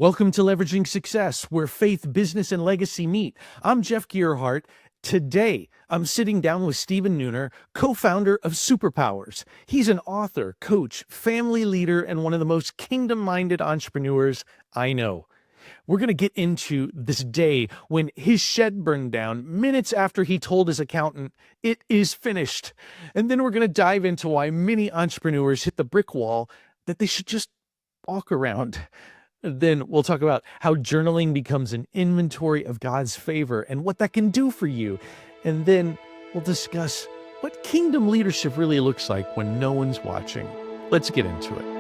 Welcome to Leveraging Success, where faith, business, and legacy meet. I'm Jeff Gerhardt. Today, I'm sitting down with Stephen Neuner, co-founder of Superpowers. He's an author, coach, family leader, and one of the most kingdom-minded entrepreneurs I know. We're going to get into this day when his shed burned down minutes after he told his accountant, it is finished. And then we're going to dive into why many entrepreneurs hit the brick wall that they should just walk around. Then we'll talk about how journaling becomes an inventory of God's favor and what that can do for you. And then we'll discuss what kingdom leadership really looks like when no one's watching. Let's get into it.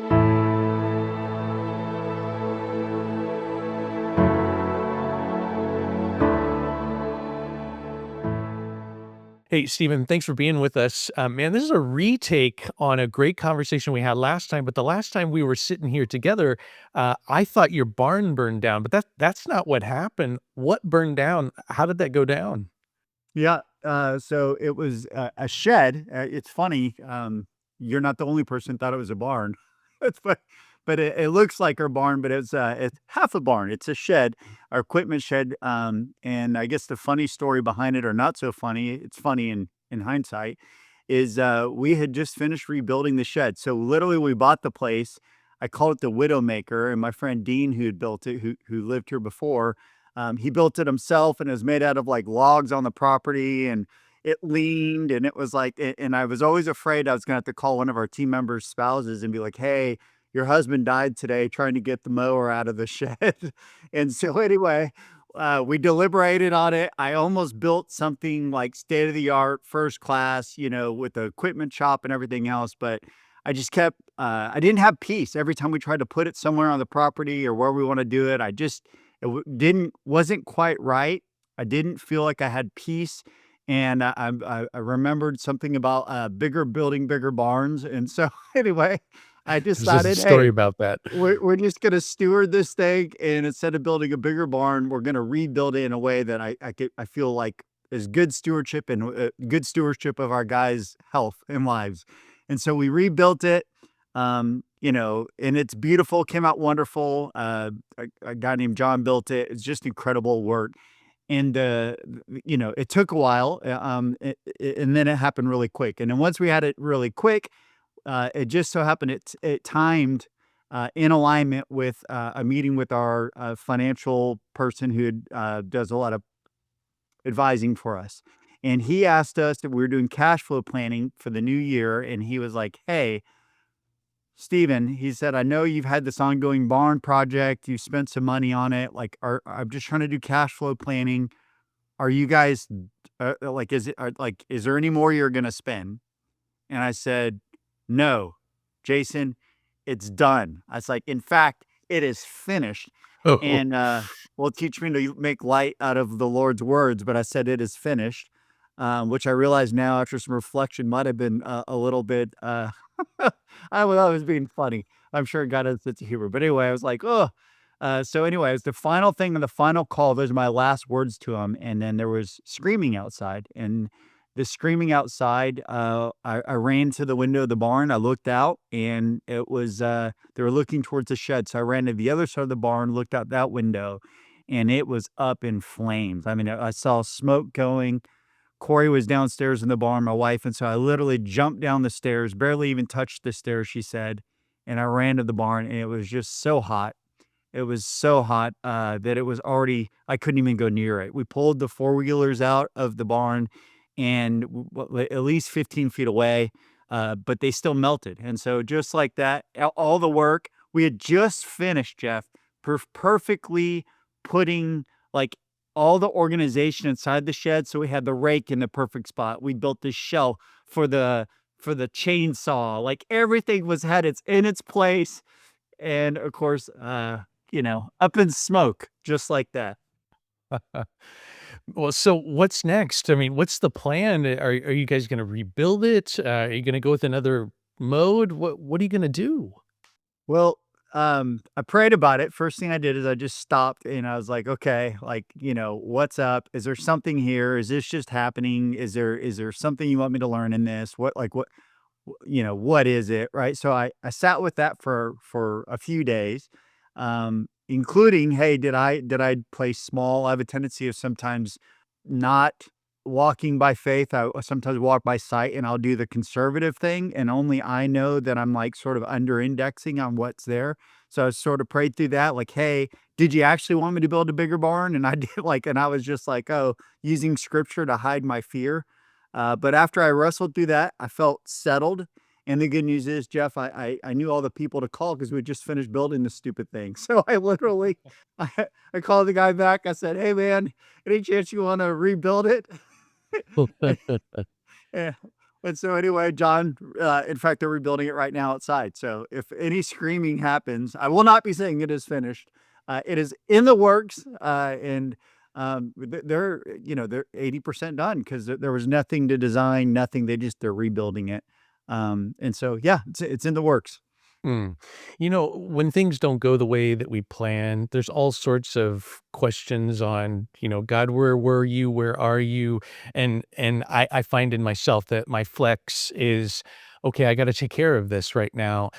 Hey, Stephen, thanks for being with us. Man, this is a retake on a great conversation we had last time. But the last time we were sitting here together, I thought your barn burned down, but that's not what happened. What burned down? How did that go down? Yeah, so it was a shed. It's funny, you're not the only person thought it was a barn. It's but it looks like our barn, but it's half a barn. It's a shed, our equipment shed. And I guess the funny story behind it, or not so funny, it's funny in hindsight, is we had just finished rebuilding the shed. So literally, we bought the place. I call it the Widowmaker, and my friend Dean, who had built it, who lived here before, he built it himself, and it was made out of like logs on the property, and it leaned, and it was like, and I was always afraid I was gonna have to call one of our team members' spouses and be like, "Hey, your husband died today trying to get the mower out of the shed." And so anyway, we deliberated on it. I almost built something like state of the art, first class, with the equipment shop and everything else, but I just kept, I didn't have peace every time we tried to put it somewhere on the property or where we want to do it. Wasn't quite right. I didn't feel like I had peace, and I remembered something about, bigger building bigger barns, and so anyway, I There's just a decided, story "Hey, about that. we're just gonna steward this thing, and instead of building a bigger barn, we're gonna rebuild it in a way that I feel like is good stewardship and, good stewardship of our guys' health and lives." And so we rebuilt it, and it's beautiful, came out wonderful. A guy named John built it. It's just incredible work. And, it took a while, and then it happened really quick. And then once we had it really quick, it just so happened it timed, in alignment with, a meeting with our, financial person who does a lot of advising for us. And he asked us if we were doing cash flow planning for the new year, and he was like, "Hey, Steven," he said, "I know you've had this ongoing barn project. You spent some money on it. Like, I'm just trying to do cash flow planning. Are you guys, like, is there any more you're gonna spend?" And I said, "No, Jason, it's done." I was like, "In fact, it is finished." Oh, And, well, teach me to make light out of the Lord's words, but I said, "It is finished," which I realize now after some reflection might have been a little bit, I was being funny. I'm sure God has a sense of humor. But anyway, I was like, "Oh." So anyway, it was the final thing on the final call. Those are my last words to him. And then there was screaming outside. And the screaming outside, I ran to the window of the barn. I looked out, and it was, they were looking towards the shed. So I ran to the other side of the barn, looked out that window, and it was up in flames. I mean, I saw smoke going. Corey was downstairs in the barn, my wife, and so I literally jumped down the stairs, barely even touched the stairs, she said, and I ran to the barn, and it was just so hot. It was so hot, that it was already I couldn't even go near it. We pulled the four-wheelers out of the barn and at least 15 feet away, but they still melted, and so just like that, all the work we had just finished, Jeff, perfectly putting, like, all the organization inside the shed, so we had the rake in the perfect spot. We built the shelf for the chainsaw, like, everything was had its in its place, and of course, up in smoke just like that. well, so what's next? I mean, what's the plan? Are you guys going to rebuild it? Are you going to go with another mode? What are you going to do? Well, I prayed about it. First thing I did is I just stopped and I was like, "Okay, like, what's up? Is there something here? Is this just happening? Is there something you want me to learn in this? What is it?" Right? So I sat with that for a few days. including, hey, did I play small? I have a tendency of sometimes not walking by faith. I sometimes walk by sight, and I'll do the conservative thing, and only I know that I'm like sort of under indexing on what's there. So I sort of prayed through that, like, hey, did you actually want me to build a bigger barn? And I did, like, and I was just like, oh, using scripture to hide my fear. But after I wrestled through that, I felt settled. And the good news is, Jeff, I knew all the people to call because we just finished building this stupid thing. So I literally, I called the guy back. I said, hey, man, any chance you want to rebuild it? Yeah. And so anyway, John, in fact, they're rebuilding it right now outside. So if any screaming happens, I will not be saying it is finished. It is in the works, and they're, they're 80% done because there was nothing to design, nothing. They're rebuilding it, and so yeah, it's in the works. Mm. When things don't go the way that we plan, there's all sorts of questions on, God, where were you? Where are you? And I find in myself that my flex is, okay, I got to take care of this right now.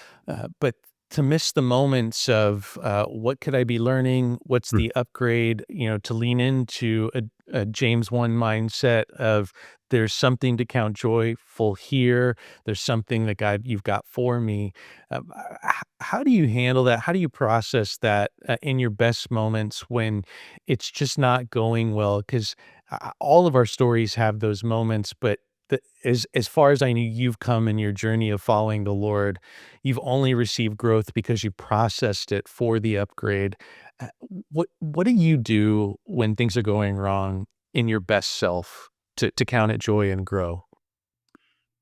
But to miss the moments of what could I be learning? What's Mm. the upgrade? To lean into a James 1 mindset of there's something to count joyful here. There's something that God, you've got for me. How do you handle that? How do you process that in your best moments when it's just not going well? Because all of our stories have those moments, but as far as I know, you've come in your journey of following the Lord, you've only received growth because you processed it for the upgrade. Uh, what do you do when things are going wrong in your best self to count it joy and grow?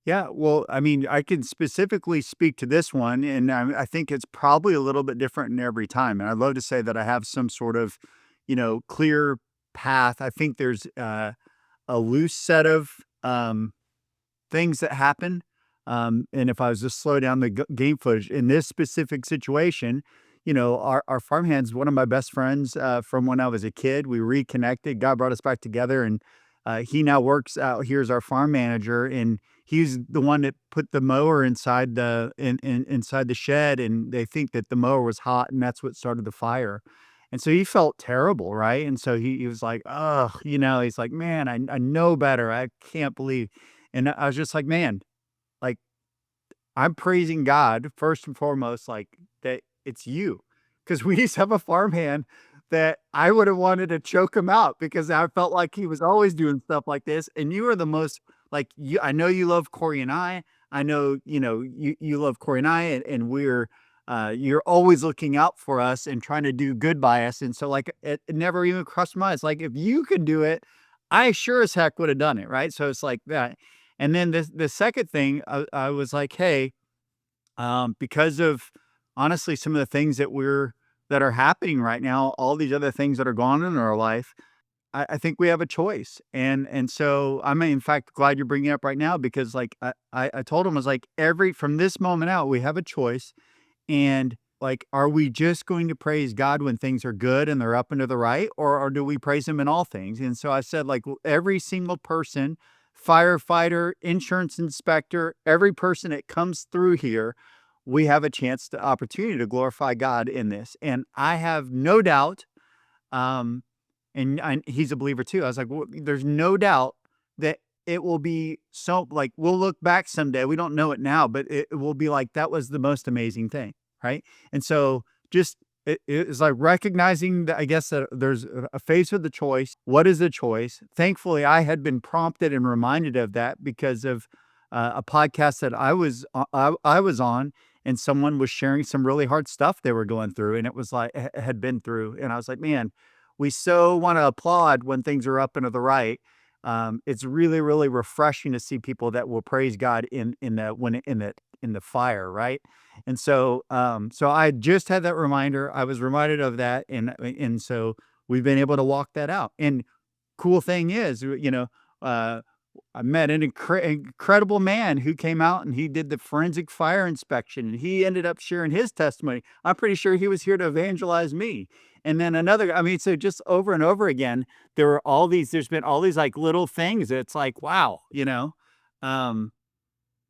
Yeah, well, I mean, I can specifically speak to this one, and I think it's probably a little bit different in every time. And I'd love to say that I have some sort of, clear path. I think there's a loose set of things that happen. And if I was to slow down the game footage in this specific situation, our farmhand's one of my best friends from when I was a kid. We reconnected. God brought us back together, and he now works out here as our farm manager. And he's the one that put the mower inside the shed, and they think that the mower was hot, and that's what started the fire. And so he felt terrible, right? And so he was like, "Oh, he's like, man, I know better. I can't believe." And I was just like, man, like, I'm praising God first and foremost, like, that it's you, because we used to have a farmhand that I would have wanted to choke him out because I felt like he was always doing stuff like this, and you are the most like, I know you love Corey and I know, you love Corey and and you're always looking out for us and trying to do good by us, and so, like, it never even crossed my mind. It's like, if you could do it, I sure as heck would have done it, right? So it's like that. And then the second thing, I was like, hey, because of honestly some of the things that are happening right now, all these other things that are going on in our life, I think we have a choice. And so I'm in fact glad you're bringing it up right now because like I told him, I was like, every from this moment out, we have a choice. And like, are we just going to praise God when things are good and they're up and to the right, or do we praise Him in all things? And so I said, like, every single person, firefighter, insurance inspector, every person that comes through here, we have a chance to opportunity to glorify God in this. And I have no doubt, um, and he's a believer too. I was like, well, there's no doubt that it will be so like we'll look back someday. We don't know it now, but it will be like that was the most amazing thing, right? And so just it's like recognizing that I guess that there's a phase of the choice. What is the choice? Thankfully, I had been prompted and reminded of that because of a podcast that I was on, and someone was sharing some really hard stuff they were going through, and it was like had been through, and I was like, man, we so want to applaud when things are up and to the right. It's really, really refreshing to see people that will praise God in the fire, right? And so, so I just had that reminder. I was reminded of that, and so we've been able to walk that out. And cool thing is, uh, I met an incredible man who came out and he did the forensic fire inspection, and he ended up sharing his testimony. I'm pretty sure he was here to evangelize me. And then another, I mean, so just over and over again, there's been all these like little things. It's like, wow, um,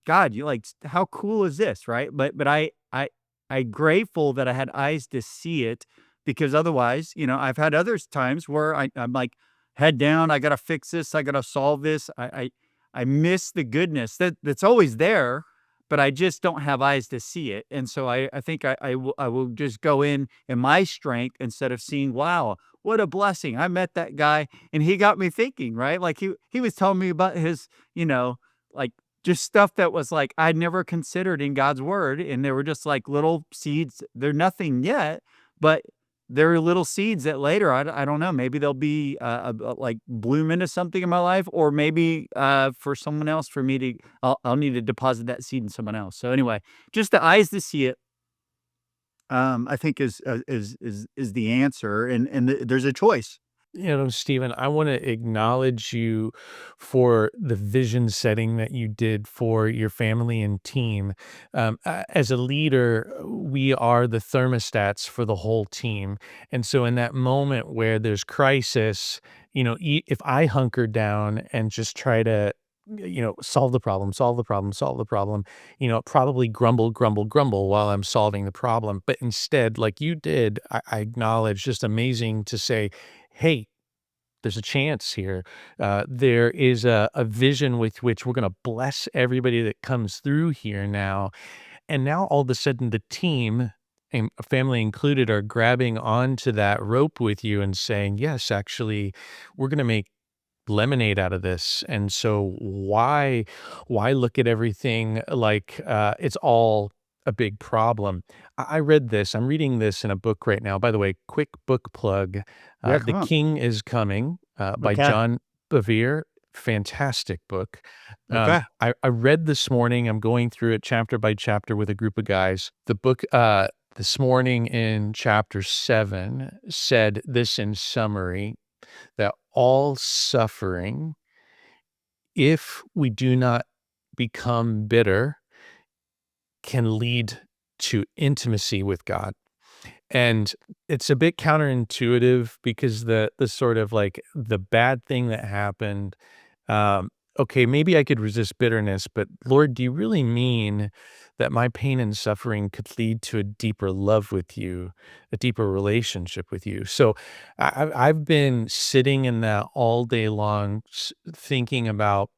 God, you like, how cool is this, right? But I grateful that I had eyes to see it because otherwise, I've had other times where I'm like head down. I got to fix this. I got to solve this. I miss the goodness that's always there, but I just don't have eyes to see it. And so I think I will just go in my strength instead of seeing, wow, what a blessing. I met that guy and he got me thinking, right? Like he was telling me about his, like just stuff that was like I'd never considered in God's word. And they were just like little seeds. They're nothing yet, but there are little seeds that later, I don't know, maybe they'll be like bloom into something in my life, or maybe for someone else, for me to, I'll need to deposit that seed in someone else. So anyway, just the eyes to see it, I think is the answer, and there's a choice. Stephen, I want to acknowledge you for the vision setting that you did for your family and team. As a leader, we are the thermostats for the whole team. And so, in that moment where there's crisis, if I hunker down and just try to, solve the problem, solve the problem, solve the problem, probably grumble, grumble, grumble while I'm solving the problem. But instead, like you did, I acknowledge, just amazing to say, hey, there's a chance here. There is a vision with which we're going to bless everybody that comes through here now. And now all of a sudden, the team, and family included, are grabbing onto that rope with you and saying, yes, actually, we're going to make lemonade out of this. And so why look at everything like it's all a big problem? I read this. I'm reading this in a book right now. By the way, quick book plug. Yeah, The come on. King is Coming by Okay. John Bevere. Fantastic book. Okay. I read this morning. I'm going through it chapter by chapter with a group of guys. The book this morning in chapter 7 said this in summary, that all suffering, if we do not become bitter, can lead to intimacy with God. And it's a bit counterintuitive because the sort of like the bad thing that happened, okay, maybe I could resist bitterness, but Lord, do you really mean that my pain and suffering could lead to a deeper love with you, a deeper relationship with you? So I've been sitting in that all day long, thinking about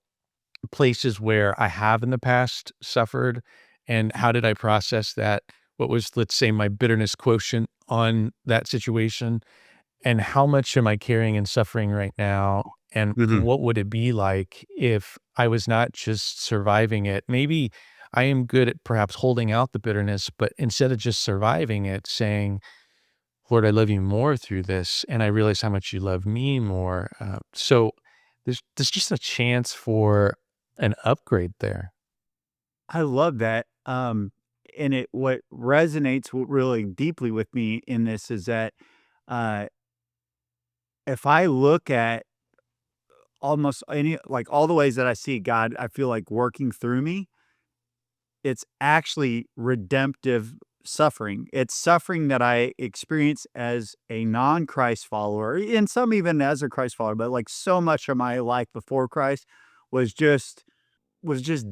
places where I have in the past suffered, and how did I process that? What was, let's say, my bitterness quotient on that situation? And how much am I carrying and suffering right now? And Hmm. what would it be like if I was not just surviving it? Maybe I am good at perhaps holding out the bitterness, but instead of just surviving it, saying, Lord, I love you more through this, and I realize how much you love me more. So there's just a chance for an upgrade there. I love that. And what resonates really deeply with me in this is that uh, if I look at almost any, like all the ways that I see God, I feel like working through me, it's actually redemptive suffering. It's suffering that I experience as a non-Christ follower, and some even as a Christ follower, but like so much of my life before Christ was just was just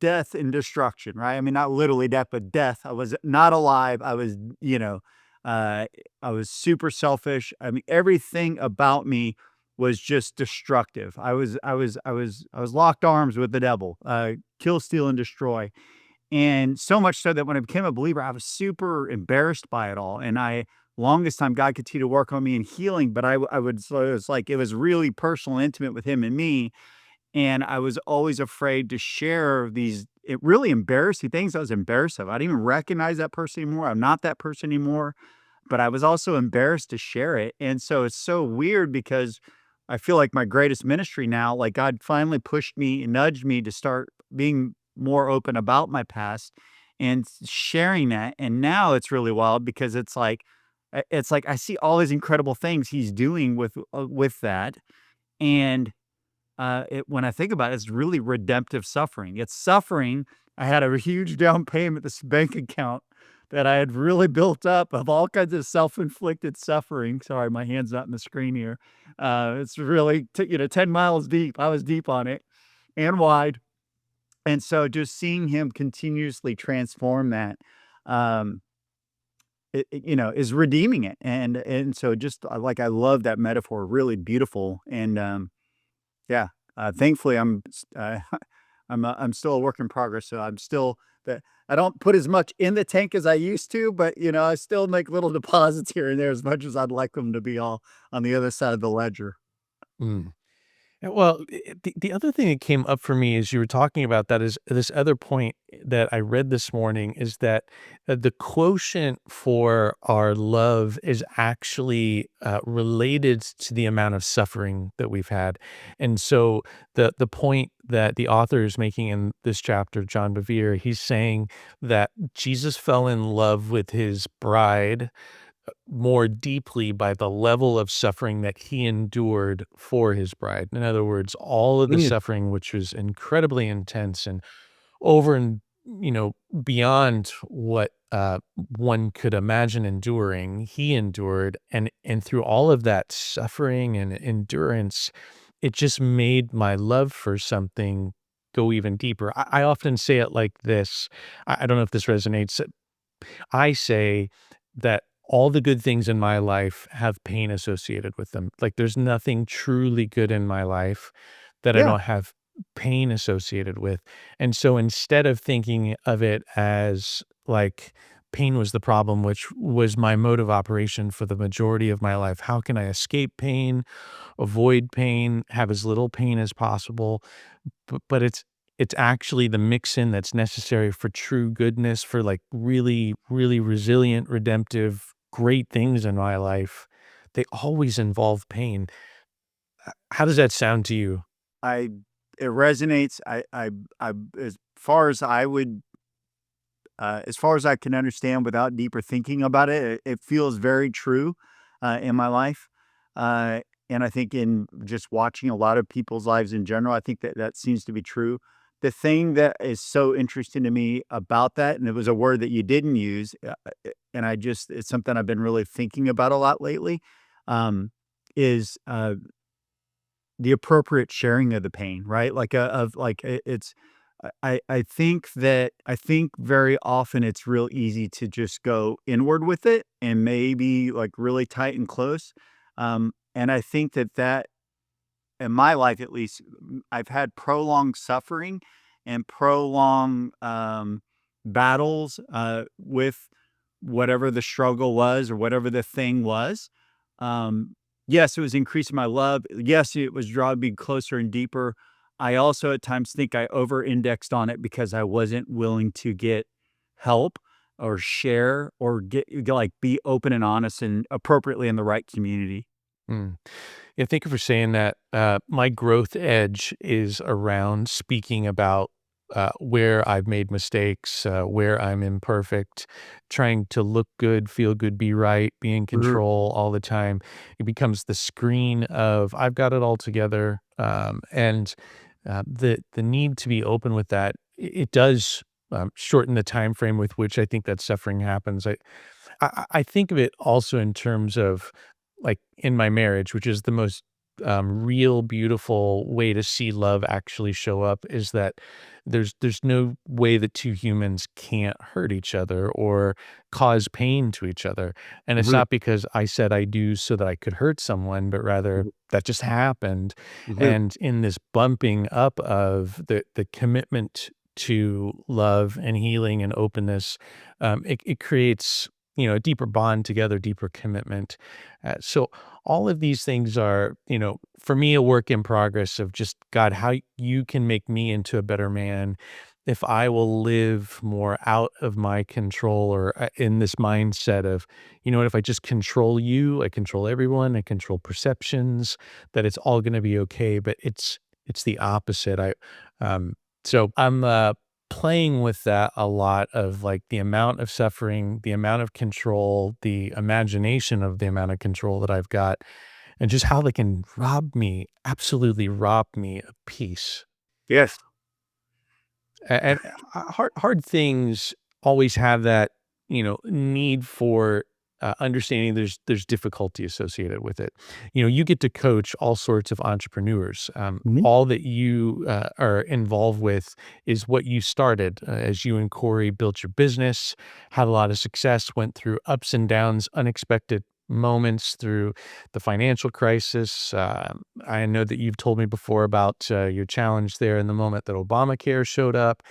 death and destruction, right? I mean, not literally death, but death. I was not alive. Uh, I was super selfish. I mean, everything about me was just destructive. I was locked arms with the devil, kill, steal, and destroy. And so much so that when I became a believer, I was super embarrassed by it all. And longest time, God continued to work on me in healing, but I would, so it was like, it was really personal, intimate with Him and me. And I was always afraid to share these really embarrassing things I was embarrassed of. I didn't even recognize that person anymore. I'm not that person anymore, but I was also embarrassed to share it. And so it's so weird because I feel like my greatest ministry now, like God finally pushed me and nudged me to start being more open about my past and sharing that. And now it's really wild because it's like I see all these incredible things He's doing with that. And when I think about it, it's really redemptive suffering. It's suffering. I had a huge down payment, this bank account that I had really built up of all kinds of self-inflicted suffering. Sorry, my hand's not in the screen here. It's really, 10 miles deep. I was deep on it and wide. And so just seeing Him continuously transform that, um, is redeeming it. And so just like, I love that metaphor, really beautiful. And yeah, thankfully I'm still a work in progress. So I'm still that I don't put as much in the tank as I used to, but I still make little deposits here and there as much as I'd like them to be all on the other side of the ledger. Mm. Well, the other thing that came up for me as you were talking about that is this other point that I read this morning is that the quotient for our love is actually related to the amount of suffering that we've had. And so the point that the author is making in this chapter, John Bevere, he's saying that Jesus fell in love with his bride more deeply by the level of suffering that he endured for his bride. In other words, all of the Mm. suffering, which was incredibly intense and over and beyond what one could imagine enduring, he endured, and through all of that suffering and endurance, it just made my love for something go even deeper. I often say it like this. I don't know if this resonates. I say that all the good things in my life have pain associated with them. Like, there's nothing truly good in my life that I Yeah. don't have pain associated with. And so instead of thinking of it as like pain was the problem, which was my mode of operation for the majority of my life, how can I escape pain, avoid pain, have as little pain as possible? But it's actually the mix-in that's necessary for true goodness, for, like, really, really resilient, redemptive, great things in my life. They always involve pain. How does that sound to you? I It resonates. I as far as I can understand without deeper thinking about it, it feels very true in my life. And I think in just watching a lot of people's lives in general, I think that that seems to be true. The thing that is so interesting to me about that, and it was a word that you didn't use, and it's something I've been really thinking about a lot lately, is the appropriate sharing of the pain, right? Like, of like, it's I think very often it's real easy to just go inward with it and maybe, like, really tight and close, and I think that in my life at least, I've had prolonged suffering and prolonged, battles, with whatever the struggle was or whatever the thing was. Yes, it was increasing my love. Yes, it was drawing me closer and deeper. I also at times think I over-indexed on it because I wasn't willing to get help or share or like, be open and honest and appropriately in the right community. Mm. Yeah, thank you for saying that. My growth edge is around speaking about where I've made mistakes, where I'm imperfect, trying to look good, feel good, be right, be in Mhm. control all the time. It becomes the screen of I've got it all together, and the need to be open with that. It does shorten the time frame with which I think that suffering happens. I think of it also in terms of, like, in my marriage, which is the most, real, beautiful way to see love actually show up, is that there's no way that 2 humans can't hurt each other or cause pain to each other, and it's Mhm. not because I said I do so that I could hurt someone, but rather Mhm. that just happened, Mhm. and in this bumping up of the commitment to love and healing and openness, it creates, a deeper bond together, deeper commitment. So all of these things are, for me, a work in progress of just God, how you can make me into a better man if I will live more out of my control or in this mindset of, what, if I just control you, I control everyone, I control perceptions, that it's all going to be okay. But it's the opposite. So I'm playing with that a lot of, like, the amount of suffering, the amount of control, the imagination of the amount of control that I've got, and just how they can absolutely rob me of peace. Yes. And hard things always have that, need for understanding there's difficulty associated with it. You get to coach all sorts of entrepreneurs. Mhm. All that you are involved with is what you started as you and Corey built your business, had a lot of success, went through ups and downs, unexpected moments through the financial crisis. I know that you've told me before about your challenge there in the moment that Obamacare showed up,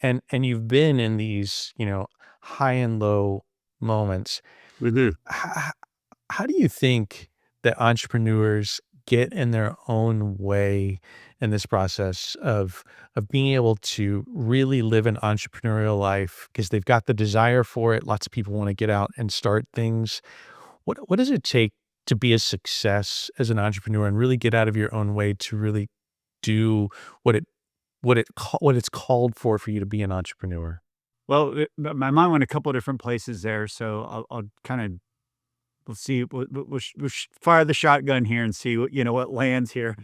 and you've been in these, high and low moments. Mhm. How, how do you think that entrepreneurs get in their own way in this process of being able to really live an entrepreneurial life because they've got the desire for it? Lots of people want to get out and start things. What does it take to be a success as an entrepreneur and really get out of your own way to really do what it what it's called for you to be an entrepreneur? Well, my mind went a couple of different places there, so I'll kind of we'll see. We'll fire the shotgun here and see what lands here,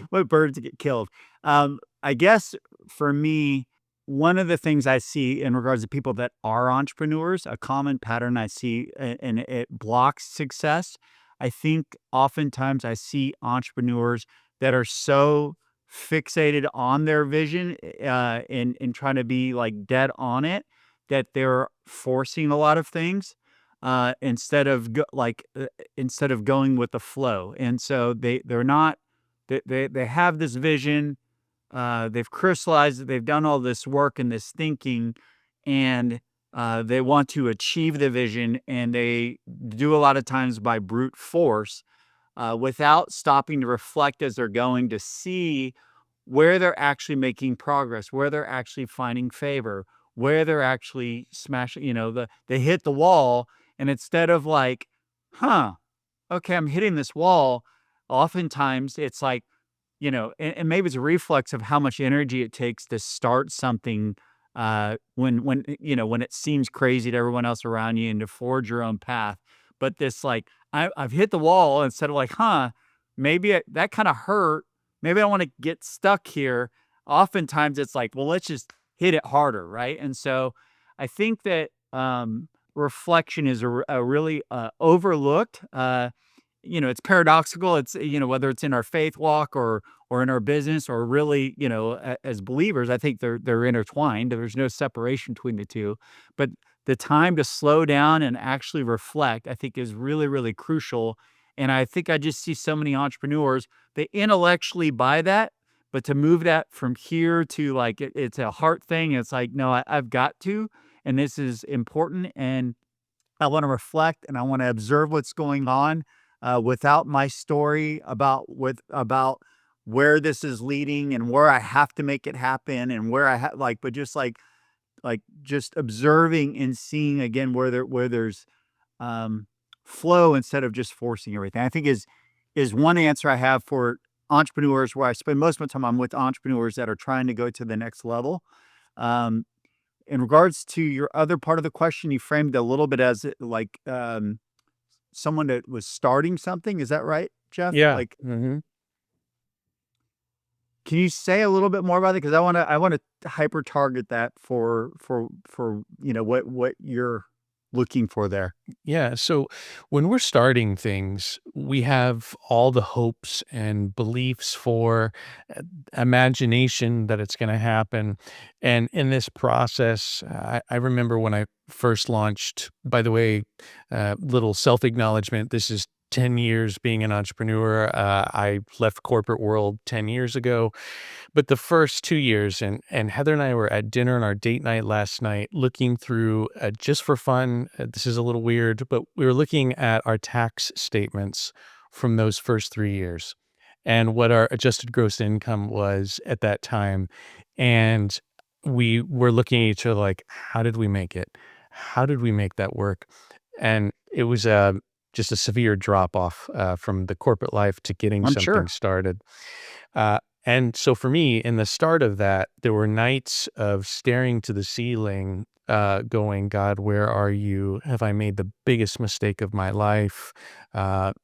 what birds get killed. I guess for me, one of the things I see in regards to people that are entrepreneurs, a common pattern I see, and it blocks success. I think oftentimes I see entrepreneurs that are so fixated on their vision, and trying to be like dead on it, that they're forcing a lot of things instead of instead of going with the flow. And so they're not they have this vision, they've crystallized it, they've done all this work and this thinking, and they want to achieve the vision, and they do a lot of times by brute force, without stopping to reflect as they're going to see where they're actually making progress, where they're actually finding favor, where they're actually smashing, they hit the wall, and instead of like, huh, okay, I'm hitting this wall, oftentimes it's like, and maybe it's a reflex of how much energy it takes to start something, when it seems crazy to everyone else around you and to forge your own path. But this like, I've hit the wall instead of like, huh, maybe that kind of hurt. Maybe I want to get stuck here. Oftentimes it's like, well, let's just hit it harder, right? And so I think that reflection is a really overlooked. It's paradoxical. It's, whether it's in our faith walk or in our business, or really, as believers, I think they're intertwined. There's no separation between the two. But the time to slow down and actually reflect, I think, is really, really crucial. And I think I just see so many entrepreneurs, they intellectually buy that, but to move that from here to like it's a heart thing, it's like, no, I've got to, and this is important. And I want to reflect and I want to observe what's going on, without my story about where this is leading and where I have to make it happen and where but just like just observing and seeing again where there's um, flow instead of just forcing everything. I think is one answer I have for entrepreneurs, where I spend most of my time. I'm with entrepreneurs that are trying to go to the next level. Um, in regards to your other part of the question, you framed it a little bit as like someone that was starting something. Is that right, Jeff? Yeah. Like, can you say a little bit more about it? Because I want to hyper target that for what you're looking for there. Yeah. So when we're starting things, we have all the hopes and beliefs for imagination that it's going to happen. And in this process, I remember when I first launched, by the way, little self acknowledgement. This is 10 years being an entrepreneur. I left corporate world 10 years ago. But the first 2 years, and Heather and I were at dinner on our date night last night looking through, just for fun, this is a little weird, but we were looking at our tax statements from those first 3 years and what our adjusted gross income was at that time, and we were looking at each other like, "How did we make it? How did we make that work?" And it was, just a severe drop off, from the corporate life to getting I'm something sure. started. And so for me, in the start of that, there were nights of staring to the ceiling, going, God, where are you? Have I made the biggest mistake of my life?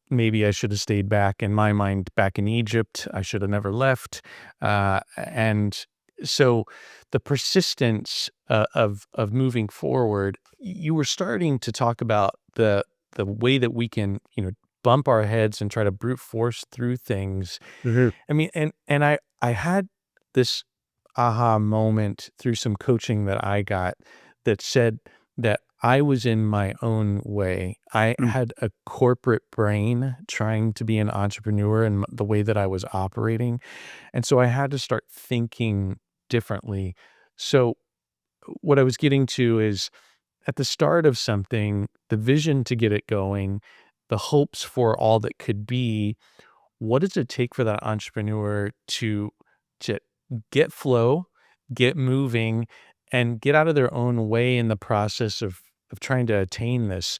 Maybe I should have stayed back in my mind, back in Egypt. I should have never left. And so the persistence of moving forward, you were starting to talk about the way that we can, bump our heads and try to brute force through things. Mhm. I mean, and I had this aha moment through some coaching that I got that said that I was in my own way. I Mm. had a corporate brain trying to be an entrepreneur and the way that I was operating. And so I had to start thinking differently. So what I was getting to is at the start of something, the vision to get it going, the hopes for all that could be, what does it take for that entrepreneur to get flow, get moving, and get out of their own way in the process of trying to attain this?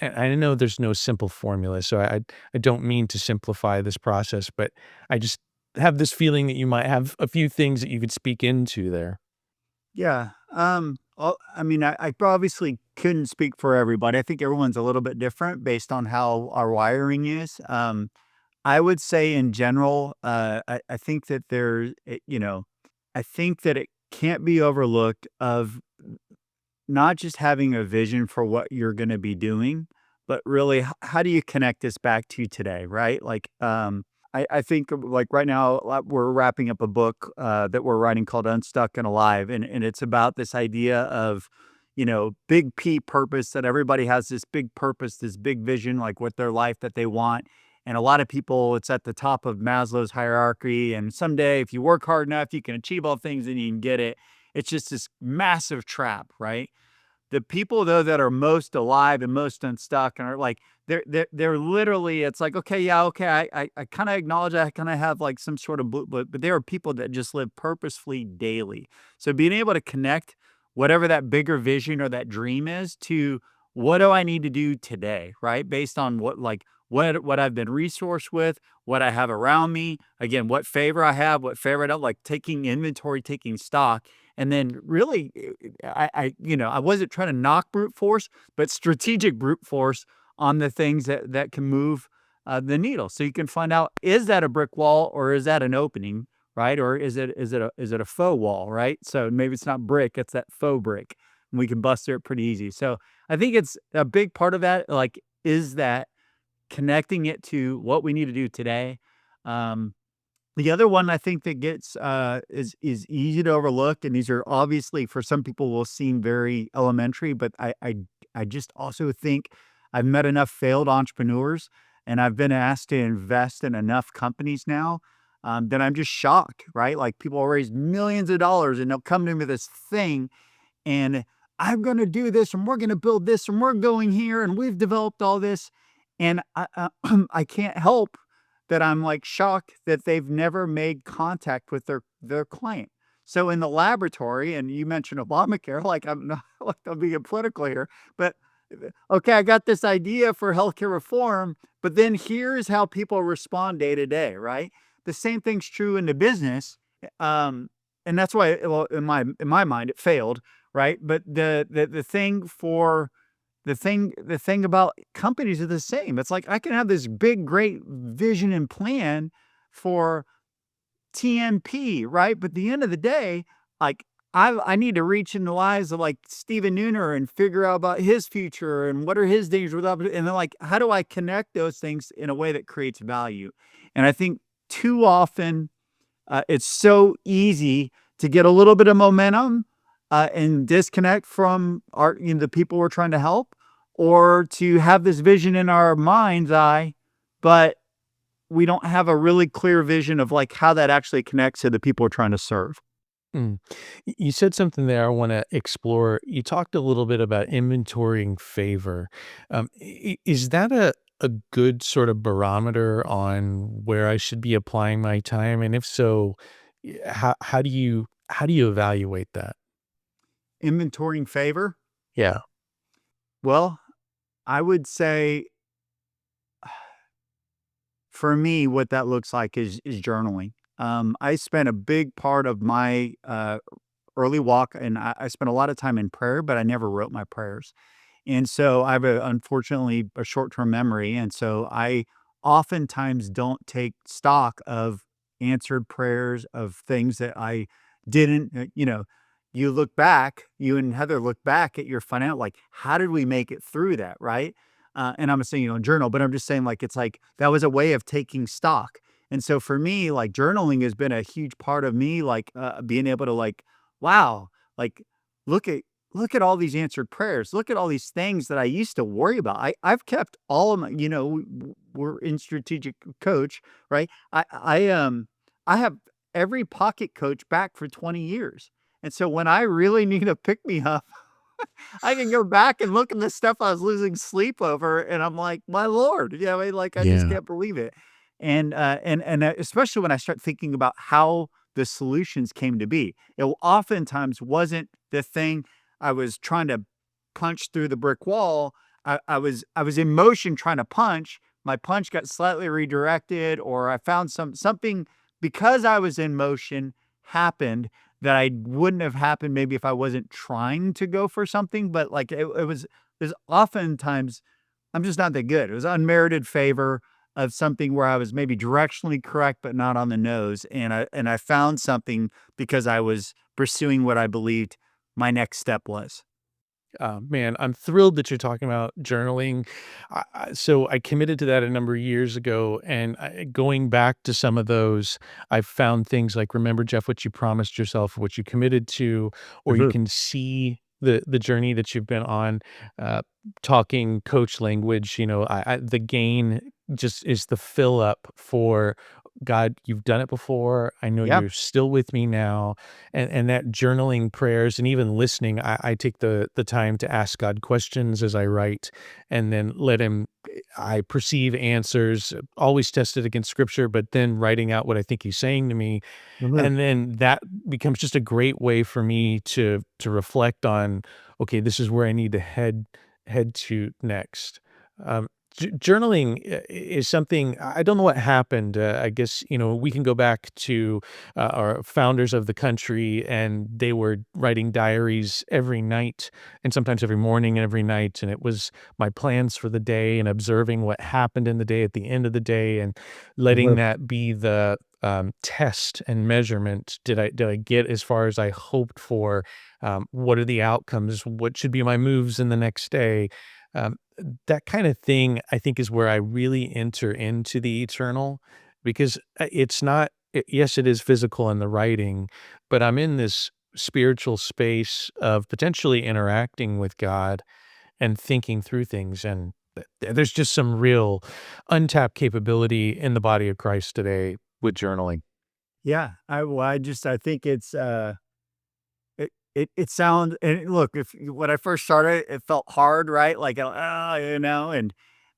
And I know there's no simple formula, so I don't mean to simplify this process, but I just have this feeling that you might have a few things that you could speak into there. Yeah. I mean, I obviously couldn't speak for everybody. I think everyone's a little bit different based on how our wiring is. I would say in general, I think that I think that it can't be overlooked of not just having a vision for what you're gonna be doing, but really how do you connect this back to today, right? Like, I think like right now we're wrapping up a book that we're writing called Unstuck and Alive, and it's about this idea of big P purpose, that everybody has this big purpose, this big vision, like what their life that they want. And a lot of people, it's at the top of Maslow's hierarchy. And someday, if you work hard enough, you can achieve all things and you can get it. It's just this massive trap, right? The people though that are most alive and most unstuck and are like they're literally, it's like, okay, yeah, okay, I kind of acknowledge I kind of have like some sort of but there are people that just live purposefully daily. So being able to connect whatever that bigger vision or that dream is to what do I need to do today, right? Based on what I've been resourced with, what I have around me, again, what favor I have, what favor I don't, like taking inventory, taking stock. And then really, I wasn't trying to knock brute force, but strategic brute force on the things that can move the needle. So you can find out, is that a brick wall or is that an opening, right? Or is it a faux wall, right? So maybe it's not brick, it's that faux brick. And we can bust through it pretty easy. So I think it's a big part of that, like, is that connecting it to what we need to do today. Um, the other one I think that gets is easy to overlook, and these are obviously for some people will seem very elementary, but I just also think I've met enough failed entrepreneurs, and I've been asked to invest in enough companies now that I'm just shocked, right? Like people will raise millions of dollars and they'll come to me with this thing, and I'm going to do this, and we're going to build this, and we're going here, and we've developed all this, and I can't help that I'm like shocked that they've never made contact with their client. So in the laboratory, and you mentioned Obamacare, like I'm not like I'm being political here, but okay, I got this idea for healthcare reform, but then here's how people respond day to day, right? The same thing's true in the business. Um, and that's why, well, in my mind, it failed, right? But the thing about companies are the same. It's like I can have this big, great vision and plan for TNP, right? But at the end of the day, like I need to reach in the lives of like Steven Neuner and figure out about his future and what are his dangers without, and then like how do I connect those things in a way that creates value? And I think too often it's so easy to get a little bit of momentum and disconnect from the people we're trying to help, or to have this vision in our mind's eye, but we don't have a really clear vision of like how that actually connects to the people we're trying to serve. Mm. You said something there I want to explore. You talked a little bit about inventorying favor. Is that a good sort of barometer on where I should be applying my time? And if so, how do you evaluate that? Inventorying favor. Yeah. Well, I would say for me, what that looks like is journaling. I spent a big part of my early walk, and I spent a lot of time in prayer, but I never wrote my prayers. And so I have unfortunately a short-term memory, and so I oftentimes don't take stock of answered prayers, of things that I didn't, you look back, you and Heather look back at your financial, like, how did we make it through that, right? And I'm not saying you don't journal, but I'm just saying like it's like that was a way of taking stock. And so for me, like journaling has been a huge part of me, like being able to like, wow, like look at look at all these answered prayers. Look at all these things that I used to worry about. I've kept all of my, we're in strategic coach, right? I have every pocket coach back for 20 years. And so when I really need a pick me up, I can go back and look at the stuff I was losing sleep over, and I'm like, "My lord," I mean, like, I just Yeah. can't believe it. And especially when I start thinking about how the solutions came to be. It oftentimes wasn't the thing I was trying to punch through the brick wall. I was in motion trying to punch. My punch got slightly redirected, or I found something because I was in motion happened that I wouldn't have happened maybe if I wasn't trying to go for something, but, like, it was there's oftentimes I'm just not that good. It was unmerited favor of something where I was maybe directionally correct, but not on the nose, and I found something because I was pursuing what I believed my next step was. Man, I'm thrilled that you're talking about journaling. So I committed to that a number of years ago, and going back to some of those, I've found things like remember, Jeff, what you promised yourself, what you committed to, or you Mhm. can see the journey that you've been on. Uh, Talking coach language, the gain just is the fill up for God. You've done it before. I know Yeah. you're still with me now, and that journaling prayers and even listening, I take the time to ask God questions as I write, and then let him I perceive answers, always tested against scripture, but then writing out what I think he's saying to me. Mhm. And then that becomes just a great way for me to reflect on, okay, this is where I need to head to next. Journaling is something I don't know what happened. I guess we can go back to our founders of the country, and they were writing diaries every night, and sometimes every morning and every night, and it was my plans for the day and observing what happened in the day at the end of the day, and letting Mhm. that be the test and measurement. Did I get as far as I hoped for? What are the outcomes? What should be my moves in the next day? Um, that kind of thing, I think, is where I really enter into the eternal, because it's not. Yes, it is physical in the writing, but I'm in this spiritual space of potentially interacting with God and thinking through things, and there's just some real untapped capability in the body of Christ today with journaling. Yeah. I think it's, it sound and look, if when I first started, it felt hard, right? Like, and,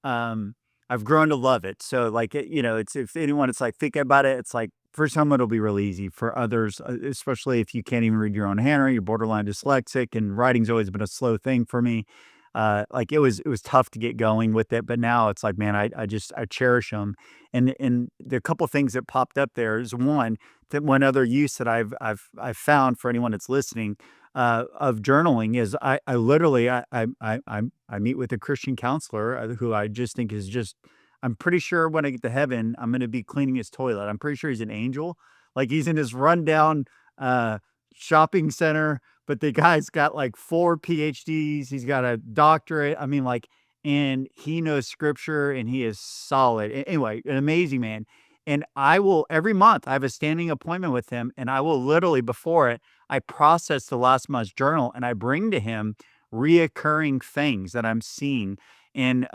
um, I've grown to love it. So, like, it's if anyone it's like thinking about it, it's like for some it'll be real easy. For others, especially if you can't even read your own handwriting, you're borderline dyslexic, and writing's always been a slow thing for me. Like it was tough to get going with it, but now it's like, man, I cherish them. And the couple things that popped up there is one that one other use that I've found for anyone that's listening of journaling is I literally I meet with a Christian counselor who I just think is just I'm pretty sure when I get to heaven I'm going to be cleaning his toilet. I'm pretty sure he's an angel, like he's in his rundown uh, shopping center, but the guy's got like 4 PhDs. He's got a doctorate. I mean, like, and he knows scripture and he is solid. Anyway, an amazing man. And I will every month I have a standing appointment with him, and I will literally before it, I process the last month's journal and I bring to him reoccurring things that I'm seeing. And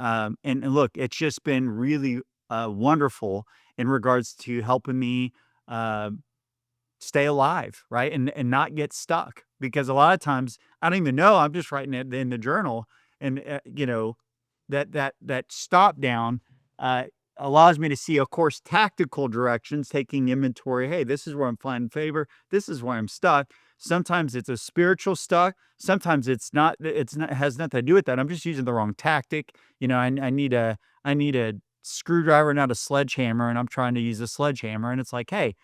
look, it's just been really wonderful in regards to helping me uh, stay alive, right? And not get stuck because a lot of times I don't even know, I'm just writing it in the journal and that stop down uh allows me to see of course tactical directions, taking inventory. Hey, this is where I'm finding favor. This is where I'm stuck. Sometimes it's a spiritual stuck. Sometimes it's not has nothing to do with that. I'm just using the wrong tactic. I need a screwdriver, not a sledgehammer, and I'm trying to use a sledgehammer. And it's like, hey,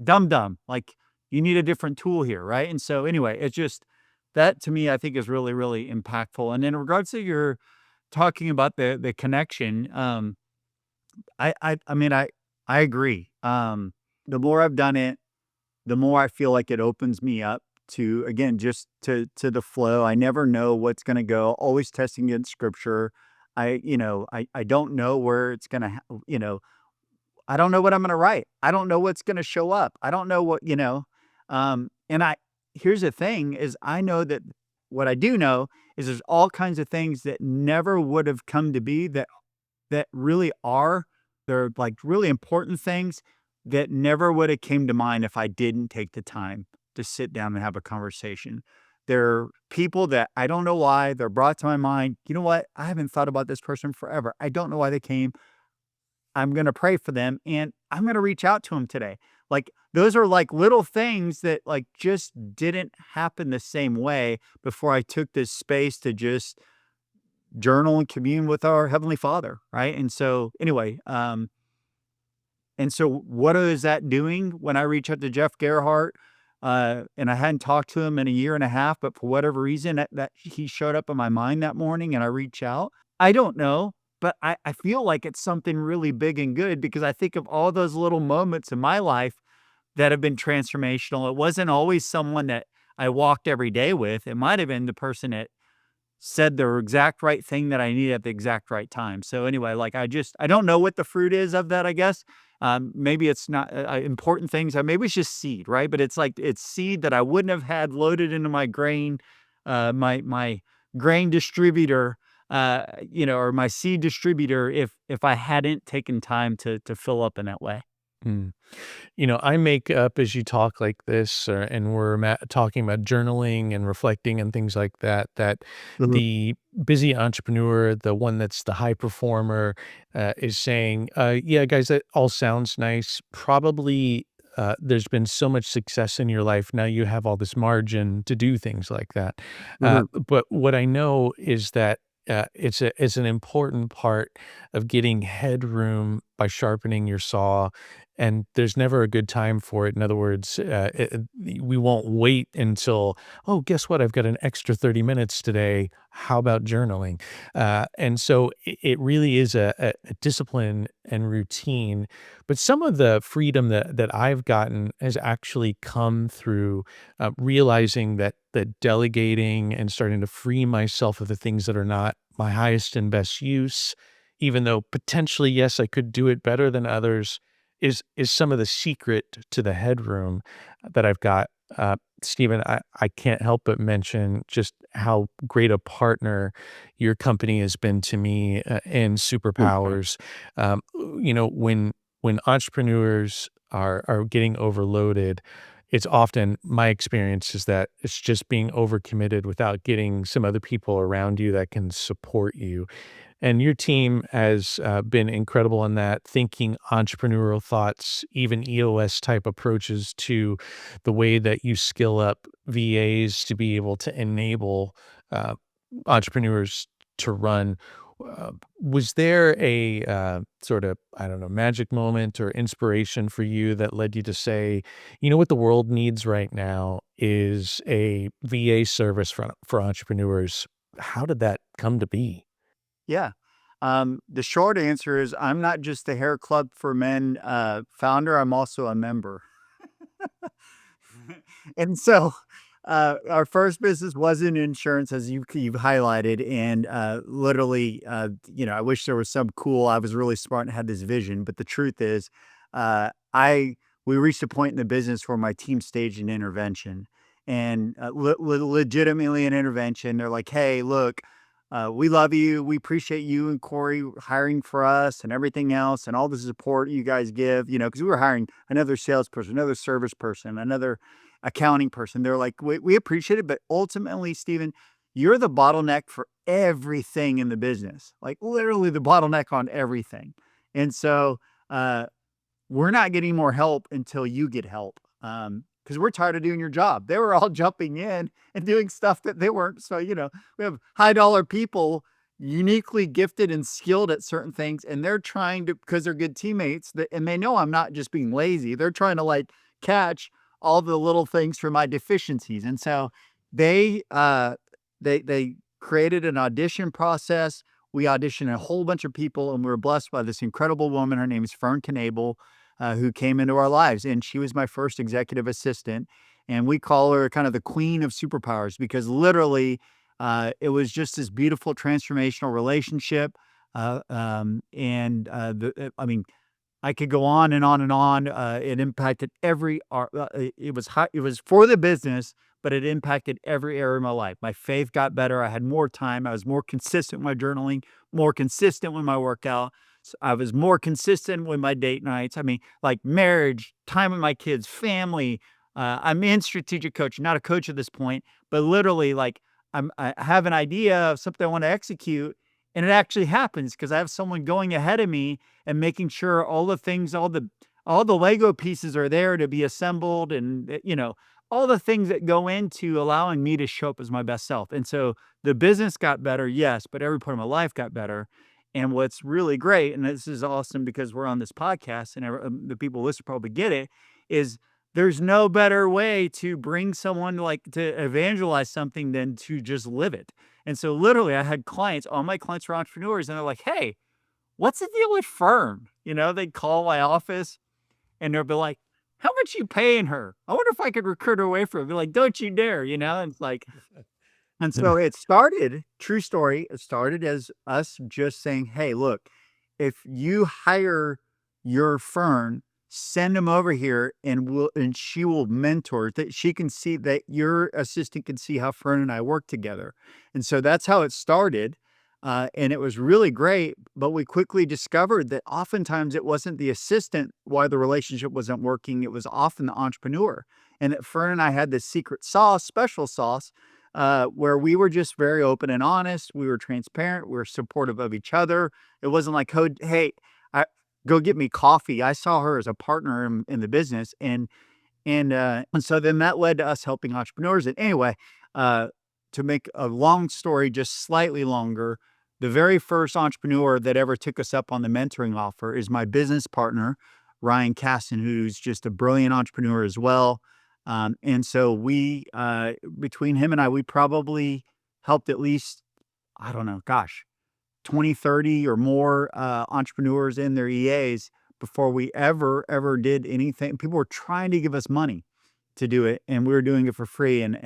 dumb. Like you need a different tool here, right? And so anyway, it's just that to me, I think is really, really impactful. And in regards to your talking about the connection, I mean, I agree. The more I've done it, the more I feel like it opens me up to again just to the flow. I never know what's going to go. Always testing against scripture. I don't know where it's going to, I don't know what I'm going to write. I don't know what's going to show up. I don't know and here's the thing is I know that what I do know is there's all kinds of things that never would have come to be that really are. They're like really important things that never would have came to mind if I didn't take the time to sit down and have a conversation. There are people that I don't know why they're brought to my mind. You know what? I haven't thought about this person forever. I don't know why they came. I'm going to pray for them and I'm going to reach out to them today. Like those are like little things that like just didn't happen the same way before I took this space to just journal and commune with our Heavenly Father, right? And so anyway, what is that doing when I reach out to Jeff Gerhardt? And I hadn't talked to him in a year and a half, but for whatever reason that he showed up in my mind that morning and I reach out. I don't know, but I feel like it's something really big and good because I think of all those little moments in my life that have been transformational. It wasn't always someone that I walked every day with. It might have been the person that said the exact right thing that I needed at the exact right time. So anyway, like I don't know what the fruit is of that, I guess. Maybe it's not important things. Maybe it's just seed, right? But it's like it's seed that I wouldn't have had loaded into my grain, my grain distributor, or my seed distributor if I hadn't taken time to fill up in that way. Mm. I make up as you talk like this, and we're talking about journaling and reflecting and things like that, that Mhm. the busy entrepreneur, the one that's the high performer, is saying, yeah, guys, that all sounds nice. Probably there's been so much success in your life. Now you have all this margin to do things like that. Mhm. But what I know is that it's an important part of getting headroom by sharpening your saw, and there's never a good time for it. In other words, we won't wait until, oh, guess what? I've got an extra 30 minutes today. How about journaling? And so it really is a discipline and routine. But some of the freedom that I've gotten has actually come through realizing that delegating and starting to free myself of the things that are not my highest and best use, even though potentially, yes, I could do it better than others, is some of the secret to the headroom that I've got. Stephen, I can't help but mention just how great a partner your company has been to me in Superpowers. Um, when entrepreneurs are getting overloaded, it's often my experience is that it's just being overcommitted without getting some other people around you that can support you. And your team has been incredible in that, thinking entrepreneurial thoughts, even EOS type approaches to the way that you skill up VAs to be able to enable uh, entrepreneurs to run. Was there a sort of, I don't know, magic moment or inspiration for you that led you to say, you know what the world needs right now is a VA service for entrepreneurs? How did that come to be? Yeah. The short answer is I'm not just the Hair Club for Men founder, I'm also a member. And so, our first business was in insurance, as you've highlighted, and literally, I wish there was some cool. I was really smart and had this vision, but the truth is, I we reached a point in the business where my team staged an intervention, and legitimately an intervention. They're like, "Hey, look." We love you. We appreciate you and Corey hiring for us and everything else and all the support you guys give, because we were hiring another salesperson, another service person, another accounting person. They're like, we appreciate it, but ultimately, Stephen, you're the bottleneck for everything in the business, like literally the bottleneck on everything. And so, uh, we're not getting more help until you get help. Because we're tired of doing your job. They were all jumping in and doing stuff that they weren't. So, we have high dollar people uniquely gifted and skilled at certain things, and they're trying to, because they're good teammates, and they know I'm not just being lazy. They're trying to like catch all the little things for my deficiencies. And so they they created an audition process. We auditioned a whole bunch of people, and we were blessed by this incredible woman. Her name is Fern Knable, who came into our lives. And she was my first executive assistant. And we call her kind of the queen of superpowers because literally it was just this beautiful transformational relationship. I mean, I could go on and on and on. It impacted every it was high, it was for the business, but it impacted every area of my life. My faith got better. I had more time. I was more consistent with my journaling, more consistent with my workout. I was more consistent with my date nights. I mean, like marriage, time with my kids, family. I'm in strategic coaching, not a coach at this point, but literally like I have an idea of something I want to execute, and it actually happens because I have someone going ahead of me and making sure all the things, all the Lego pieces are there to be assembled, and all the things that go into allowing me to show up as my best self. And so the business got better, yes, but every part of my life got better. And what's really great, and this is awesome because we're on this podcast and the people listening probably get it, is there's no better way to bring someone like to evangelize something than to just live it. And so literally I had clients, all my clients were entrepreneurs, and they're like, "Hey, what's the deal with Fern?" They'd call my office and they'll be like, "How much you paying her? I wonder if I could recruit her away from her." Be like, "Don't you dare," And it's like, and so it started, true story, it started as us just saying, "Hey, look, if you hire your Fern, send him over here and she will mentor that she can see that your assistant can see how Fern and I work together." And so that's how it started. And it was really great, but we quickly discovered that oftentimes it wasn't the assistant why the relationship wasn't working. It was often the entrepreneur. And that Fern and I had this secret sauce, special sauce, where we were just very open and honest. We were transparent. We were supportive of each other. It wasn't like, "Oh, hey, go get me coffee." I saw her as a partner in the business, and so then that led to us helping entrepreneurs. And anyway, uh, to make a long story just slightly longer, the very first entrepreneur that ever took us up on the mentoring offer is my business partner, Ryan Caston, who's just a brilliant entrepreneur as well. And so between him and I, we probably helped at least, I don't know, gosh, 20, 30 or more entrepreneurs in their EAs before we ever did anything. People were trying to give us money to do it, and we were doing it for free. And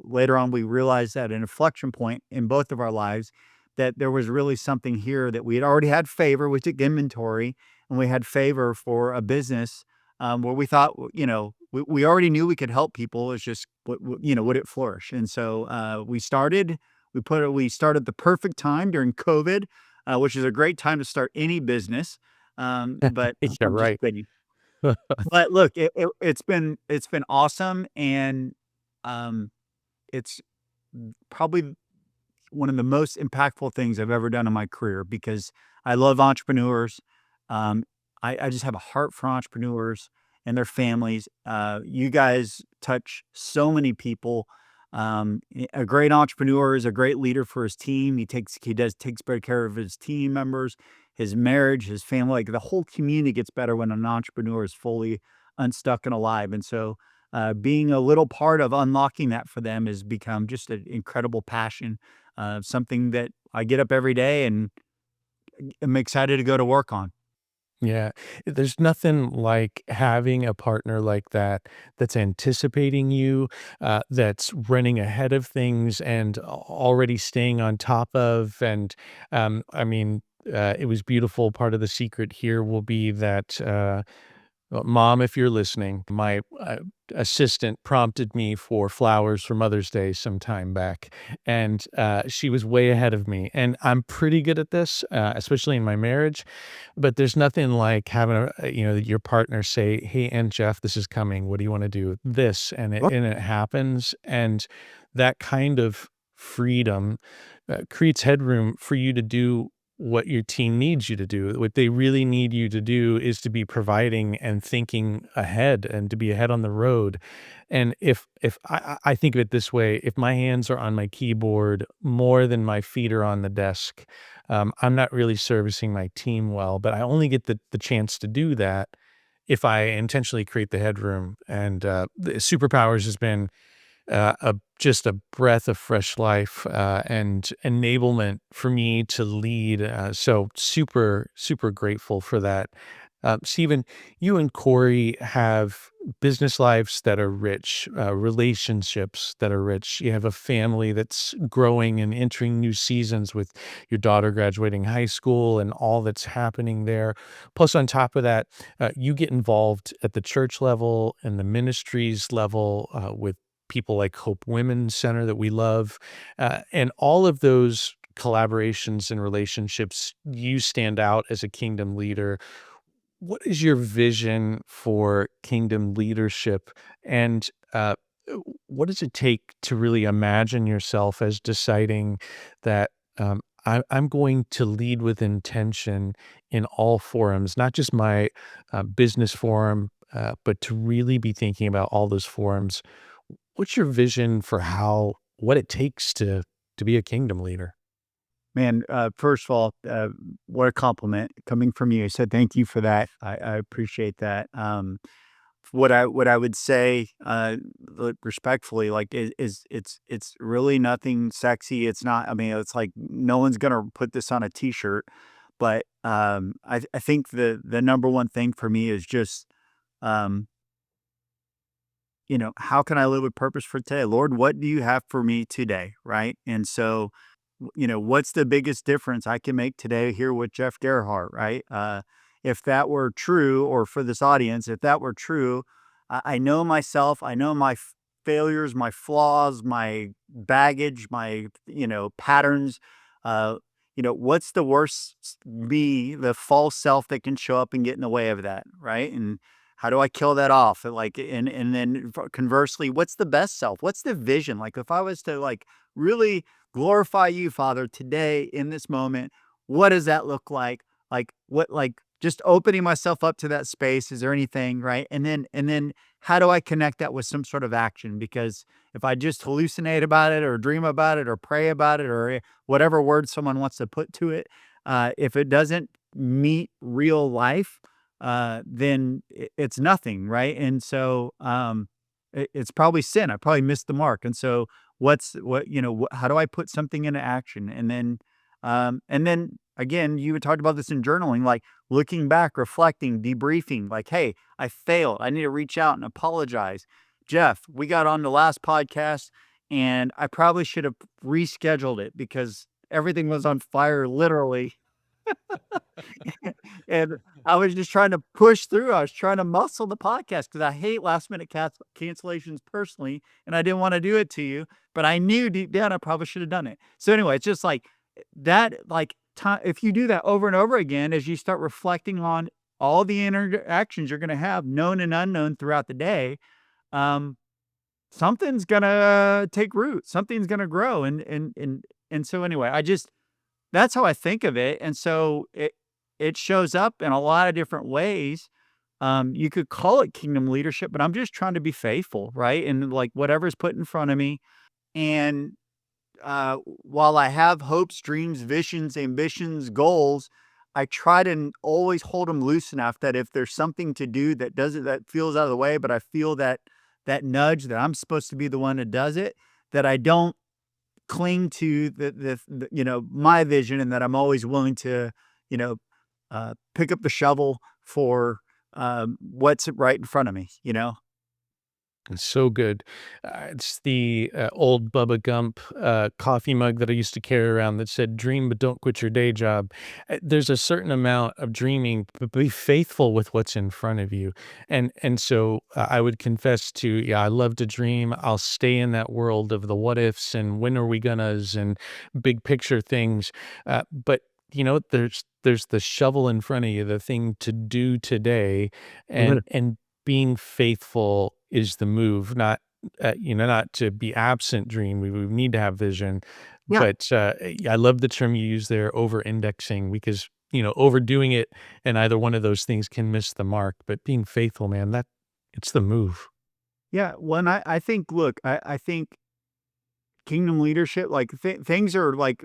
later on, we realized at an inflection point in both of our lives that there was really something here, that we had already had favor. We took inventory, and we had favor for a business where we thought, we already knew we could help people. It's just, would it flourish? And so we started. We started the perfect time during COVID, which is a great time to start any business. But Yeah, I'm just right. kidding. But look, it's been awesome, and um, it's probably one of the most impactful things I've ever done in my career because I love entrepreneurs. Um, I just have a heart for entrepreneurs and their families. You guys touch so many people. A great entrepreneur is a great leader for his team. Takes better care of his team members, his marriage, his family. Like the whole community gets better when an entrepreneur is fully unstuck and alive. And so, being a little part of unlocking that for them has become just an incredible passion, something that I get up every day and am excited to go to work on. Yeah, there's nothing like having a partner like that that's anticipating you, that's running ahead of things and already staying on top of. And I mean, it was beautiful. Part of the secret here will be that. Well, Mom, if you're listening, my assistant prompted me for flowers for Mother's Day some time back, and she was way ahead of me. And I'm pretty good at this, especially in my marriage. But there's nothing like having your partner say, "Hey, Aunt Jeff, this is coming. What do you want to do?" This, and it happens, and that kind of freedom creates headroom for you to do what your team needs you to do. What they really need you to do is to be providing and thinking ahead and to be ahead on the road. And if I think of it this way, if my hands are on my keyboard more than my feet are on the desk, I'm not really servicing my team well. But I only get the chance to do that if I intentionally create the headroom. And the Superpowers has been just a breath of fresh life, and enablement for me to lead. So super, super grateful for that. Stephen, you and Corey have business lives that are rich, relationships that are rich. You have a family that's growing and entering new seasons with your daughter graduating high school and all that's happening there. Plus, on top of that, you get involved at the church level and the ministries level with people like Hope Women's Center that we love. And all of those collaborations and relationships, you stand out as a kingdom leader. What is your vision for kingdom leadership? And what does it take to really imagine yourself as deciding that I'm going to lead with intention in all forums, not just my business forum, but to really be thinking about all those forums? What's your vision for what it takes to be a kingdom leader? Man, first of all, what a compliment coming from you. So thank you for that. I appreciate that. What I would say, respectfully, like it's really nothing sexy. It's not. I mean, it's like no one's gonna put this on a T-shirt. But I think the number one thing for me is just um, how can I live with purpose for today? Lord, what do you have for me today? Right. And so, what's the biggest difference I can make today here with Jeff Gerhardt? Right. If that were true, or for this audience, if that were true, I know myself, I know my failures, my flaws, my baggage, my, patterns. Uh, what's the worst me, the false self that can show up and get in the way of that? Right. And how do I kill that off? And then conversely, what's the best self? What's the vision? Like, if I was to like really glorify you, Father, today in this moment, what does that look like? Like just opening myself up to that space. Is there anything, right? And then how do I connect that with some sort of action? Because if I just hallucinate about it, or dream about it, or pray about it, or whatever word someone wants to put to it, if it doesn't meet real life, then it's nothing, right? And so it's probably sin. I probably missed the mark. And so how do I put something into action? And then again, you had talked about this in journaling, like looking back, reflecting, debriefing, like, hey, I failed. I need to reach out and apologize. Jeff, we got on the last podcast and I probably should have rescheduled it because everything was on fire, literally. And I was just trying to push through. I was trying to muscle the podcast because I hate last minute cancellations personally, and I didn't want to do it to you. But I knew deep down I probably should have done it. So anyway, it's just like that. Like time, if you do that over and over again, as you start reflecting on all the interactions you're going to have, known and unknown, throughout the day, um, something's gonna take root. Something's gonna grow. And so anyway, that's how I think of it. And so it shows up in a lot of different ways. You could call it kingdom leadership, but I'm just trying to be faithful, right? And like whatever's put in front of me. And while I have hopes, dreams, visions, ambitions, goals, I try to always hold them loose enough that if there's something to do that feels out of the way, but I feel that nudge that I'm supposed to be the one that does it, that I don't cling to my vision, and that I'm always willing to, you know, pick up the shovel for what's right in front of me. It's so good. It's the old Bubba Gump coffee mug that I used to carry around that said, "Dream, but don't quit your day job." There's a certain amount of dreaming, but be faithful with what's in front of you. And so I would confess to, yeah, I love to dream. I'll stay in that world of the what ifs and when are we gonna's and big picture things. But there's the shovel in front of you, the thing to do today, and being faithful is the move, not to be absent dream. We need to have vision. Yeah. But I love the term you use there, over indexing, because, overdoing it and either one of those things can miss the mark. But being faithful, man, it's the move. Yeah. Well, and I think, look, I think kingdom leadership, like things are like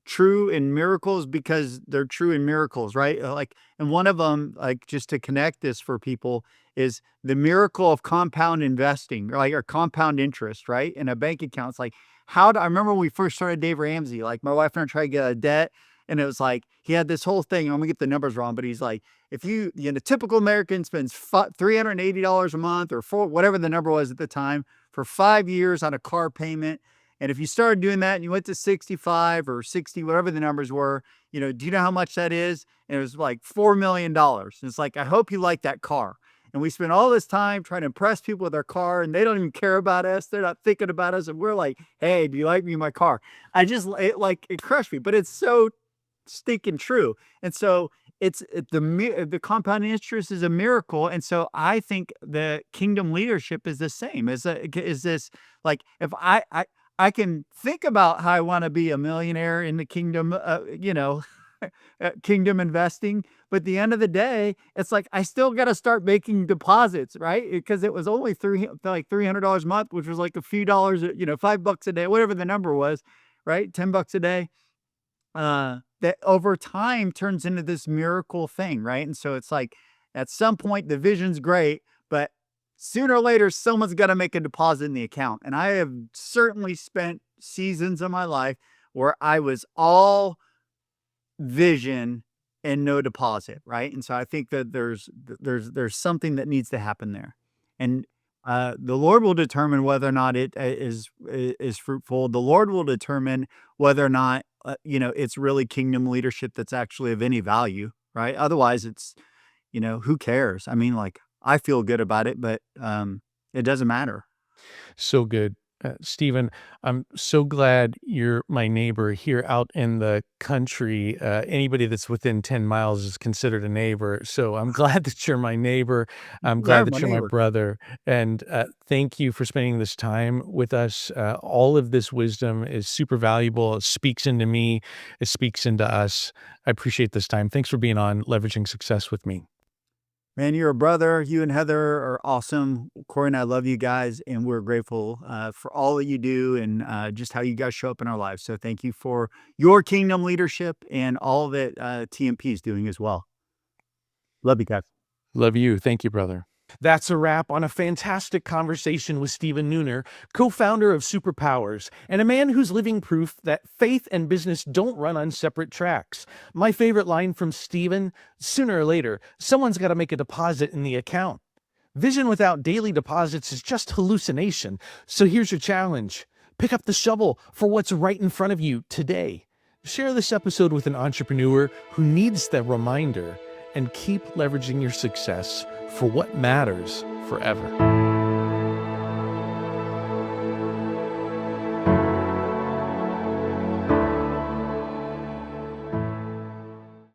true in miracles because they're true in miracles, right? Like, and one of them, like, just to connect this for people, is the miracle of compound investing, or compound interest, right? In a bank account. It's like, I remember when we first started Dave Ramsey, like my wife and I tried to get a debt. And it was like, he had this whole thing. I'm gonna get the numbers wrong, but he's like, if typical American spends $380 a month or whatever the number was at the time for 5 years on a car payment. And if you started doing that and you went to 65 or 60, whatever the numbers were, do you know how much that is? And it was like $4 million. And it's like, I hope you like that car. And we spend all this time trying to impress people with our car, and they don't even care about us. They're not thinking about us. And we're like, hey, do you like me in my car? It crushed me, but it's so stinking true. And so the compound interest is a miracle. And so I think the kingdom leadership is the same. Is this like, if I can think about how I want to be a millionaire in the kingdom, kingdom investing. But at the end of the day, it's like, I still got to start making deposits, right? Because it was only $300 a month, which was like a few dollars, $5 a day, whatever the number was, right? $10 a day. That over time turns into this miracle thing, right? And so it's like, at some point the vision's great, but sooner or later someone's got to make a deposit in the account. And I have certainly spent seasons of my life where I was all vision and no deposit, right? And so I think that there's something that needs to happen there. And the Lord will determine whether or not it is fruitful. The Lord will determine whether or not it's really kingdom leadership that's actually of any value, right? Otherwise, it's who cares? I mean, like, I feel good about it, but it doesn't matter. So good. Stephen, I'm so glad you're my neighbor here out in the country. Anybody that's within 10 miles is considered a neighbor. So I'm glad that you're my neighbor. I'm glad You're that my you're my neighbor. brother. And thank you for spending this time with us. All of this wisdom is super valuable. It speaks into me. It speaks into us. I appreciate this time. Thanks for being on Leveraging Success with me. Man, you're a brother. You and Heather are awesome. Corey and I love you guys, and we're grateful for all that you do and just how you guys show up in our lives. So thank you for your kingdom leadership and all that TMP is doing as well. Love you guys. Love you. Thank you, brother. That's a wrap on a fantastic conversation with Stephen Neuner, co-founder of Superpowers, and a man who's living proof that faith and business don't run on separate tracks. My favorite line from Stephen: sooner or later, someone's got to make a deposit in the account. Vision without daily deposits is just hallucination. So here's your challenge. Pick up the shovel for what's right in front of you today. Share this episode with an entrepreneur who needs the reminder, and keep leveraging your success for what matters forever.